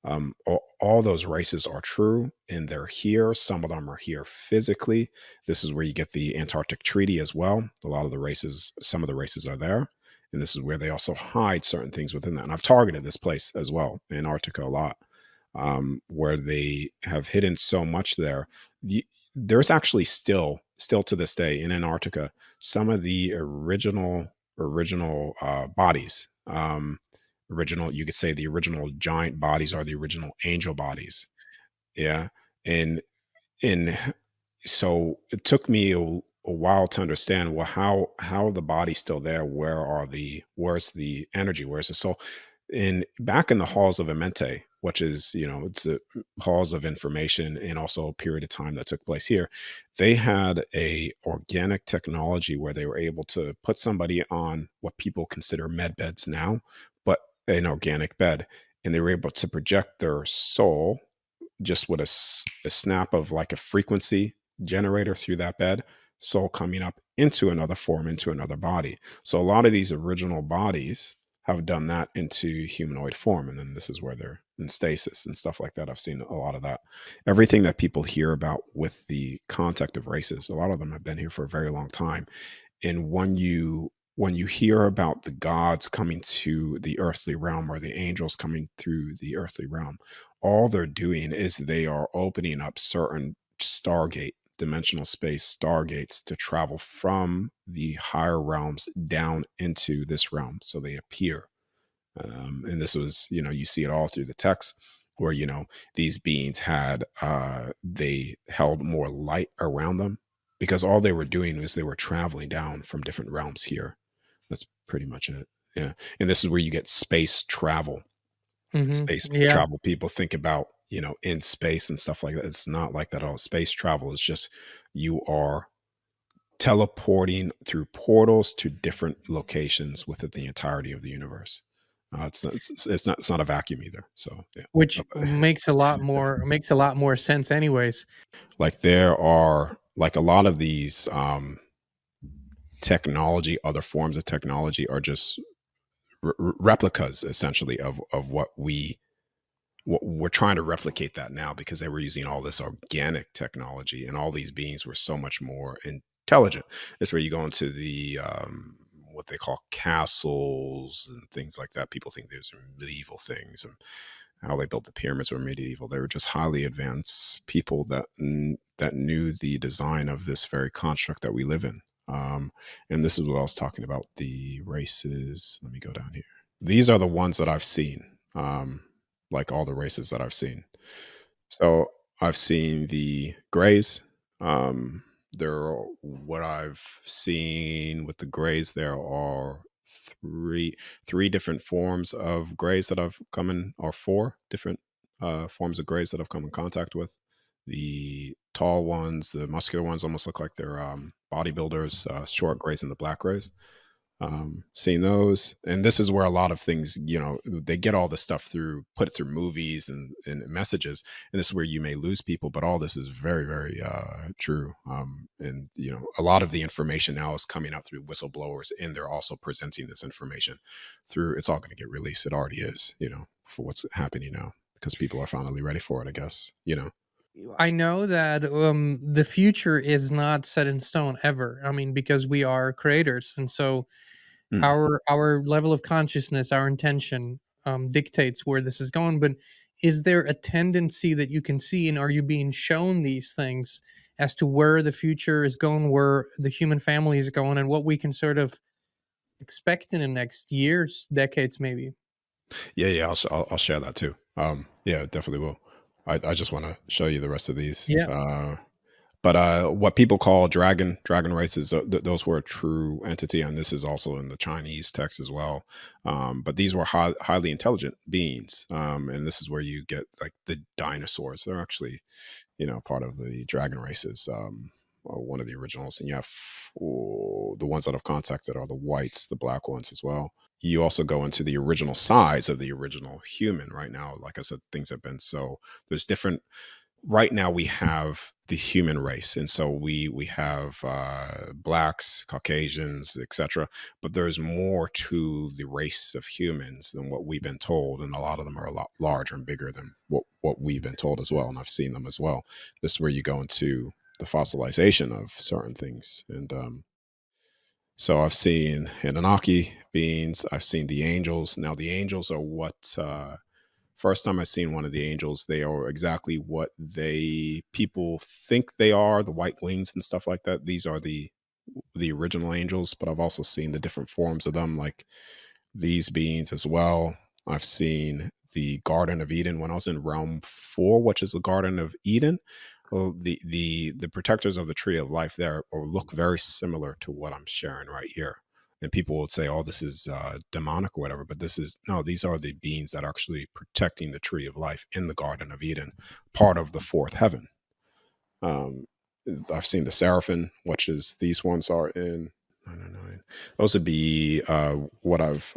S1: All those races are true and they're here. Some of them are here physically. This is where you get the Antarctic Treaty as well. A lot of the races, some of the races are there. And this is where they also hide certain things within that. And I've targeted this place as well, Antarctica, a lot, where they have hidden so much there. There's actually still to this day in Antarctica, some of the original bodies. Original, you could say the original giant bodies are the original angel bodies. Yeah. And and so it took me a while to understand, well, how are the body's still there, where's the energy, where's the soul? In back in the halls of Amente, which is, it's a halls of information and also a period of time that took place here. They had a organic technology where they were able to put somebody on what people consider med beds now, but an organic bed, and they were able to project their soul just with a snap of like a frequency generator through that bed, soul coming up into another form, into another body. So a lot of these original bodies have done that into humanoid form. And then this is where they're in stasis and stuff like that. I've seen a lot of that. Everything that people hear about with the contact of races, a lot of them have been here for a very long time. And when you hear about the gods coming to the earthly realm or the angels coming through the earthly realm, all they're doing is they are opening up certain stargate dimensional space stargates to travel from the higher realms down into this realm. So they appear, and this was, you see it all through the text where, these beings they held more light around them because all they were doing was they were traveling down from different realms here. That's pretty much it. Yeah. And this is where you get space travel. Space
S2: Yeah.
S1: travel, people think about, in space and stuff like that. It's not like that at all. Space travel is just you are teleporting through portals to different locations within the entirety of the universe. It's not a vacuum either. So yeah.
S2: Which makes a lot more sense anyways.
S1: Like there are like a lot of these technology, other forms of technology are just replicas essentially of what we're trying to replicate that now because they were using all this organic technology and all these beings were so much more intelligent. That's where you go into the what they call castles and things like that. People think there's medieval things and how they built the pyramids were medieval. They were just highly advanced people that knew the design of this very construct that we live in. And this is what I was talking about, the races. Let me go down here. These are the ones that I've seen, like all the races that I've seen. So I've seen the grays. Um, what I've seen with the grays. There are three different forms of grays that I've come in, or four different forms of grays that I've come in contact with. The tall ones, the muscular ones, almost look like they're bodybuilders. Short grays and the black grays. Seeing those, and this is where a lot of things, they get all this stuff put it through movies and messages, and this is where you may lose people, but all this is very, very true. And a lot of the information now is coming out through whistleblowers, and they're also presenting this information through. It's all going to get released. It already is, for what's happening now, because people are finally ready for it, I guess.
S2: I know that the future is not set in stone ever. I mean, because we are creators, and so
S1: Mm.
S2: our level of consciousness, our intention, dictates where this is going. But is there a tendency that you can see, and are you being shown these things as to where the future is going, where the human family is going, and what we can sort of expect in the next years, decades, maybe?
S1: Yeah, I'll share that too. Yeah, definitely will. I just want to show you the rest of these.
S2: Yeah.
S1: But what people call dragon races, those were a true entity, and this is also in the Chinese text as well. But these were highly intelligent beings, and this is where you get like the dinosaurs. They're actually, part of the dragon races. Or one of the originals, and you have the ones that I've contacted are the whites, the black ones as well. You also go into the original size of the original human. Right now, like I said, things have been so there's different. Right now we have the human race, and so we have blacks, Caucasians, etc., but there's more to the race of humans than what we've been told, and a lot of them are a lot larger and bigger than what we've been told as well, and I've seen them as well. This is where you go into the fossilization of certain things, and so I've seen Anunnaki beings, I've seen the angels. Now the angels are what first time I seen one of the angels, they are exactly what people think they are, the white wings and stuff like that. These are the original angels, but I've also seen the different forms of them, like these beings as well. I've seen the Garden of Eden when I was in Realm 4, which is the Garden of Eden. Well, the protectors of the Tree of Life there or look very similar to what I'm sharing right here. And people would say, "Oh, this is demonic or whatever," but this is no. These are the beings that are actually protecting the tree of life in the Garden of Eden, part of the fourth heaven. Um, I've seen the seraphim, which is these ones are in 999. Those would be what I've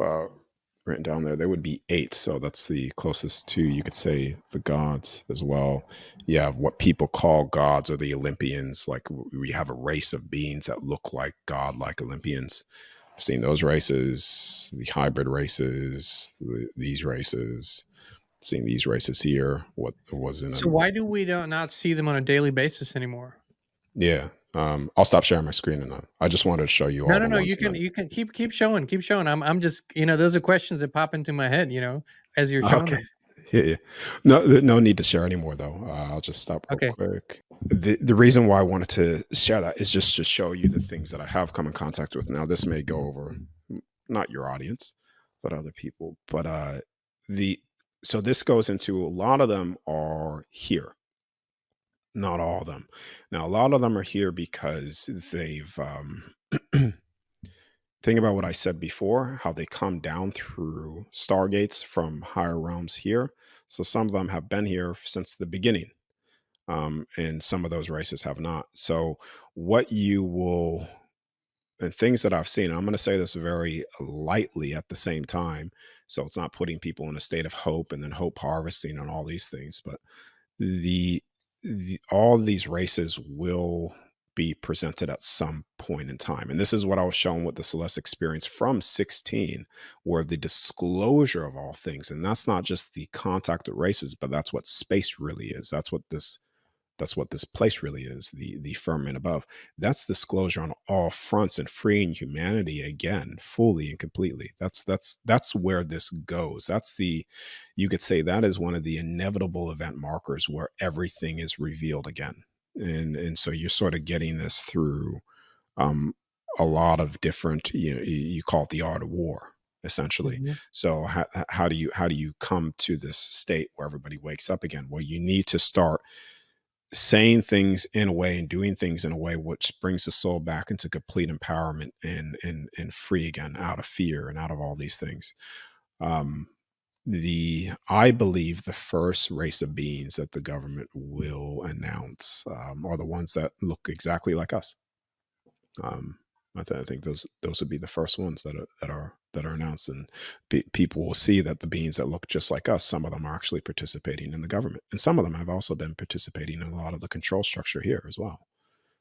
S1: written down there. They would be eight, so that's the closest to, you could say, the gods as well. You have what people call gods, or the Olympians. Like, we have a race of beings that look like god-like Olympians. I've seen those races, the hybrid races, these races. Seeing these races here. What was in
S2: So
S1: them?
S2: why do we don't not see them on a daily basis anymore?
S1: Yeah. I'll stop sharing my screen, and I just wanted to show you
S2: No,
S1: all
S2: no,
S1: the
S2: no.
S1: ones
S2: You
S1: that.
S2: can keep showing, keep showing. I'm just those are questions that pop into my head, as you're showing
S1: Okay.
S2: them.
S1: Yeah, yeah. No, no need to share anymore though. I'll just stop real
S2: Okay.
S1: quick. The reason why I wanted to share that is just to show you the things that I have come in contact with. Now, this may go over not your audience, but other people. But the so this goes into, a lot of them are here. Not all of them. Now, a lot of them are here because they've think about what I said before, how they come down through stargates from higher realms here. So some of them have been here since the beginning, and some of those races have not. So what you will, and things that I've seen, I'm going to say this very lightly at the same time, so it's not putting people in a state of hope and then hope harvesting and all these things, but the, all these races will be presented at some point in time. And this is what I was shown with the Celeste experience from 16, where the disclosure of all things, and that's not just the contact with races, but that's what space really is. That's what this place really is, the firmament above. That's disclosure on all fronts and freeing humanity again, fully and completely. That's where this goes. That's the, you could say that is one of the inevitable event markers where everything is revealed again. And so you're sort of getting this through um a lot of different, you call it the art of war, essentially.
S2: Mhm.
S1: So how do you come to this state where everybody wakes up again? Well, you need to start saying things in a way and doing things in a way which brings the soul back into complete empowerment and free again, out of fear and out of all these things. um the I believe the first race of beings that the government will announce are the ones that look exactly like us. um I think those would be the first ones that are announced, and people will see that the beings that look just like us, some of them are actually participating in the government, and some of them have also been participating in a lot of the control structure here as well.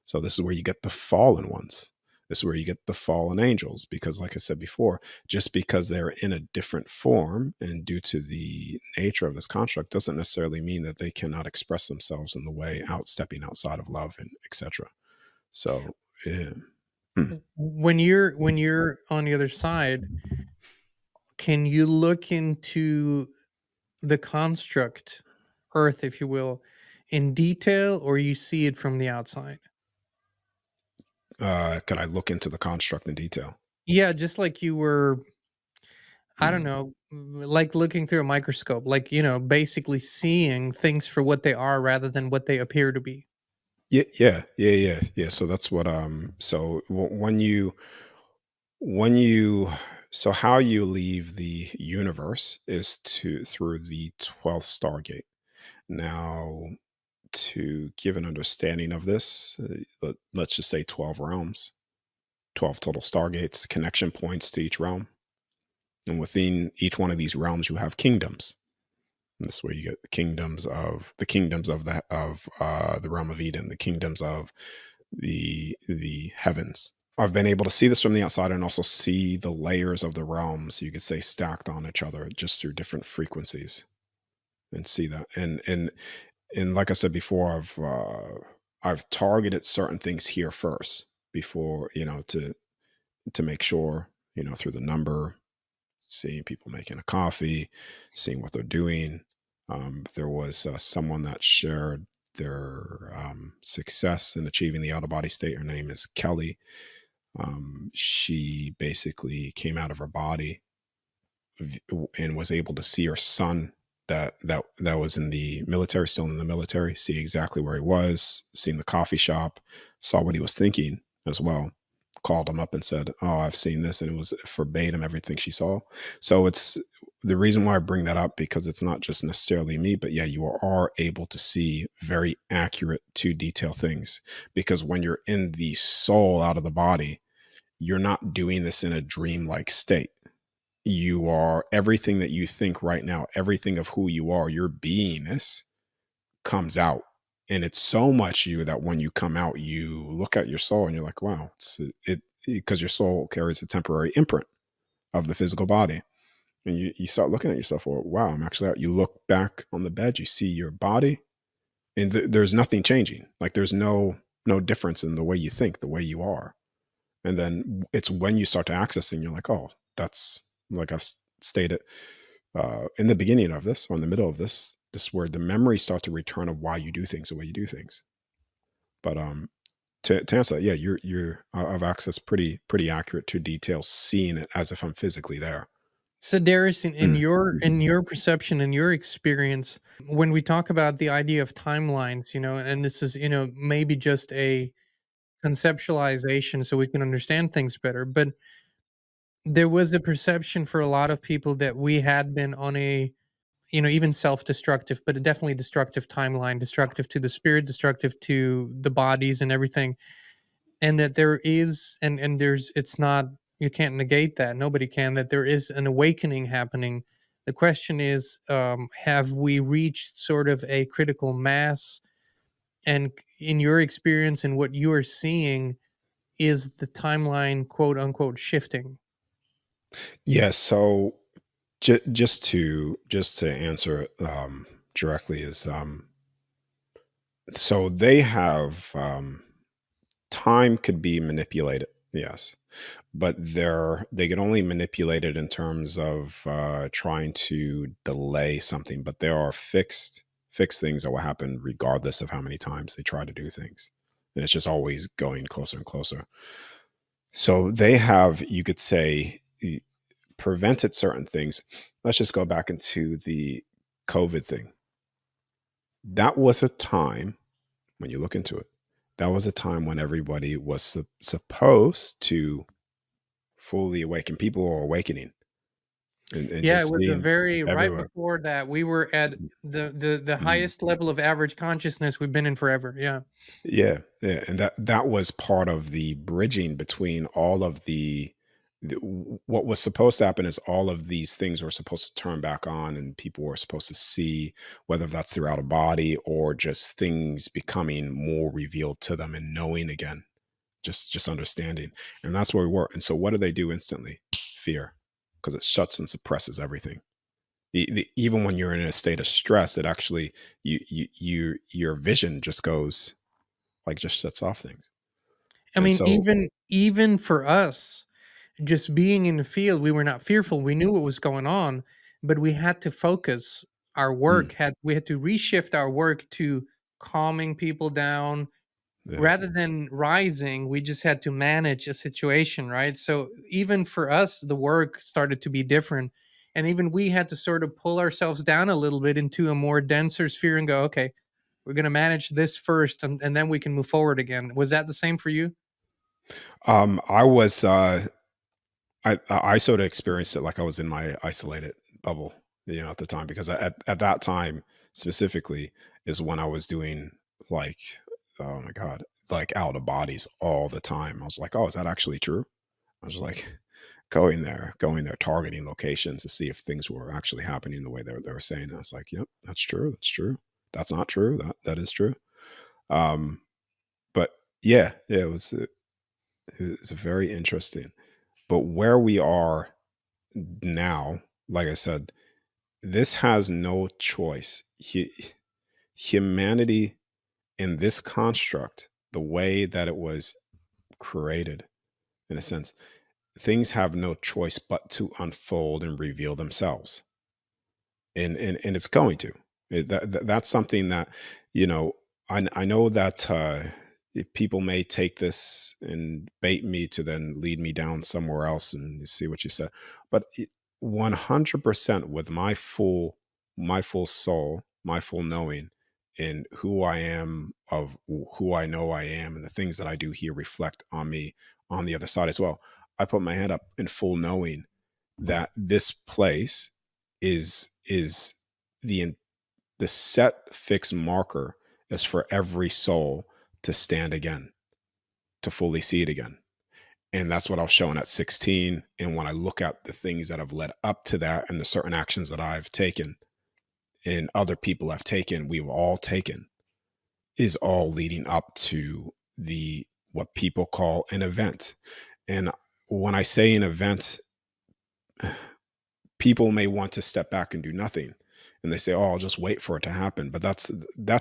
S1: So this is where you get the fallen ones. This is where you get the fallen angels, because, like I said before, just because they're in a different form and due to the nature of this construct doesn't necessarily mean that they cannot express themselves in the way stepping outside of love and etc. So, yeah. Mm.
S2: When you're on the other side, can you look into the construct, Earth, if you will, in detail, or you see it from the outside?
S1: Could I look into the construct in detail?
S2: Yeah, just like you were, I don't
S1: Mm.
S2: know, like looking through a microscope, like, basically seeing things for what they are rather than what they appear to be.
S1: Yeah, yeah, yeah, yeah, yeah. So that's what. So when you so how you leave the universe is to through the 12th stargate. Now, to give an understanding of this, let's just say 12 realms, 12 total stargates, connection points to each realm, and within each one of these realms you have kingdoms. And this is where you get the realm of Eden, the kingdoms of the heavens. I've been able to see this from the outside and also see the layers of the realms, you could say, stacked on each other just through different frequencies, and see that. And like I said before, I've targeted certain things here first before, to make sure, through the number, seeing people making a coffee, seeing what they're doing. There was someone that shared their success in achieving the out of body state. Her name is Kelly. She basically came out of her body and was able to see her son that was in the military, still in the military, see exactly where he was, seen the coffee shop, saw what he was thinking as well. called him up and said, "Oh, I've seen this," and it was verbatim everything she saw. So it's the reason why I bring that up, because it's not just necessarily me, but yeah, you are able to see very accurate to detail things, because when you're in the soul out of the body, you're not doing this in a dreamlike state. You are everything that you think right now, everything of who you are, your beingness comes out. And it's so much you that when you come out, you look at your soul and you're like, wow, it, because your soul carries a temporary imprint of the physical body. And you start looking at yourself, well, wow, I'm actually out. You look back on the bed, you see your body, and there's nothing changing. Like there's no difference in the way you think, the way you are. And then it's when you start to access and you're like, oh, that's like I've stated in the beginning of this, or in the middle of this where the memories start to return of why you do things the way you do things. But to answer that, yeah, I've access pretty accurate to detail, seeing it as if I'm physically there.
S2: So Darius,
S1: Mm.
S2: in your perception and your experience, when we talk about the idea of timelines, and this is, maybe just a conceptualization so we can understand things better, but there was a perception for a lot of people that we had been on a, even self-destructive, but a definitely destructive timeline, destructive to the spirit, destructive to the bodies and everything. And that there is, and there's, it's not, you can't negate that, nobody can, that there is an awakening happening. The question is, have we reached sort of a critical mass? And in your experience and what you are seeing, is the timeline quote unquote shifting?
S1: Yeah. So just to answer it directly is so they have time could be manipulated. Yes, but they can only manipulate it in terms of trying to delay something. But there are fixed things that will happen regardless of how many times they try to do things, and it's just always going closer and closer. So they have, you could say, prevented certain things. Let's just go back into the COVID thing. That was a time, when you look into it, that was a time when everybody was supposed to fully awaken. People are awakening and
S2: Yeah, it
S1: just
S2: was a
S1: seeing
S2: very, right
S1: everywhere.
S2: before that we were at the
S1: Mhm.
S2: highest level of average consciousness we've been in forever. Yeah.
S1: Yeah, yeah, and that was part of the bridging between all of what was supposed to happen is all of these things were supposed to turn back on, and people were supposed to see, whether that's throughout a body or just things becoming more revealed to them and knowing again, just understanding. And that's where we were. And so what do they do instantly? Fear, because it shuts and suppresses everything. Even when you're in a state of stress, it actually your vision just goes, like, just shuts off things.
S2: I
S1: And
S2: mean,
S1: so
S2: even for us, just being in the field, we were not fearful. We knew what was going on, but we had to focus our
S1: mm,
S2: work. Had We had to reshift our work to calming people down.
S1: yeah.
S2: Rather than rising, we just had to manage a situation, right? So even for us, the work started to be different. And even we had to sort of pull ourselves down a little bit into a more denser sphere and go, okay, we're going to manage this first, and then we can move forward again. Was that the same for you?
S1: I was I sort of experienced it like I was in my isolated bubble, at the time, because at that time specifically is when I was doing, like, oh my god, like out of bodies all the time. I was like, oh, is that actually true? I was like going there, targeting locations to see if things were actually happening the way they were saying. And I was like, yep, that's true. That's true. That's not true. That is true. Um, but yeah, yeah, it was very interesting. But where we are now, like I said, this has no choice. Humanity in this construct, the way that it was created, in a sense, things have no choice but to unfold and reveal themselves. And it's going to. That's something that, you know, I know that people may take this and bait me to then lead me down somewhere else and you see what you said, but 100% with my full soul, my full knowing in who I am, of who I know I am, and the things that I do here reflect on me on the other side as well. I put my hand up in full knowing that this place is the the set fixed marker is for every soul to stand again, to fully see it again. And that's what I was showing at 16. And when I look at the things that have led up to that and the certain actions that I've taken and other people have taken, we've all taken, is all leading up to the what people call an event. And when I say an event, people may want to step back and do nothing. And they say, "Oh, I'll just wait for it to happen." But that's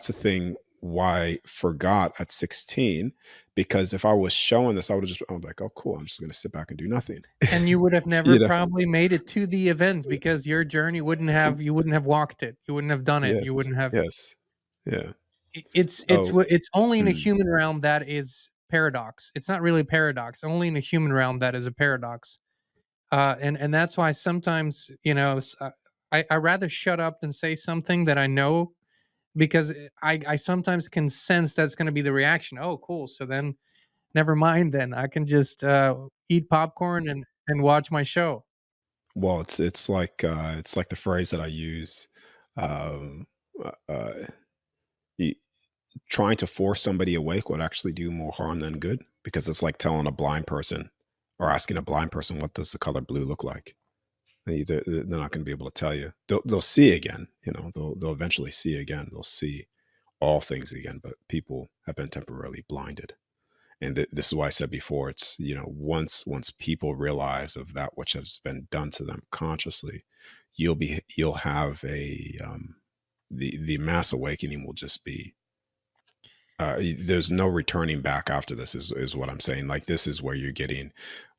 S1: a thing why I forgot at 16, because if I was showing this, I would have just I'm like, "Oh, cool. I'm just going to sit back and do nothing."
S2: And you would have never
S1: you know?
S2: probably made it to the event because your journey wouldn't have you wouldn't have walked it. You wouldn't have done it.
S1: Yes.
S2: You wouldn't have
S1: Yes. Yeah.
S2: it's
S1: So,
S2: it's only in a
S1: mm,
S2: human realm that is paradox. It's not really paradox. Only in a human realm that is a paradox. And that's why sometimes, I rather shut up than say something that I know because I sometimes can sense that's going to be the reaction. Oh, cool. So then never mind then. I can just eat popcorn and watch my show.
S1: well, it's like the phrase that I use. Um, uh, uh, y- Trying to force somebody awake would actually do more harm than good, because it's like telling a blind person or asking a blind person, what does the color blue look like? They're not going to be able to tell you. They'll see again. They'll eventually see again. They'll see all things again. But people have been temporarily blinded. And this is why I said before, it's, once people realize of that which has been done to them consciously, you'll have the mass awakening will just be, there's no returning back after this, is what I'm saying. Like, this is where you're getting,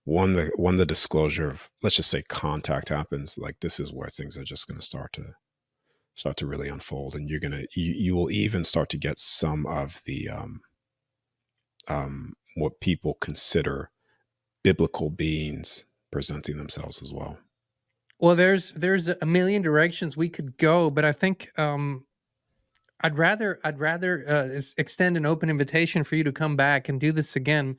S1: when the disclosure of, let's just say, contact happens. Like, this is where things are just going to start to really unfold, and you will even start to get some of the what people consider biblical beings presenting themselves as well.
S2: Well, there's a million directions we could go, but I think I'd rather extend an open invitation for you to come back and do this again.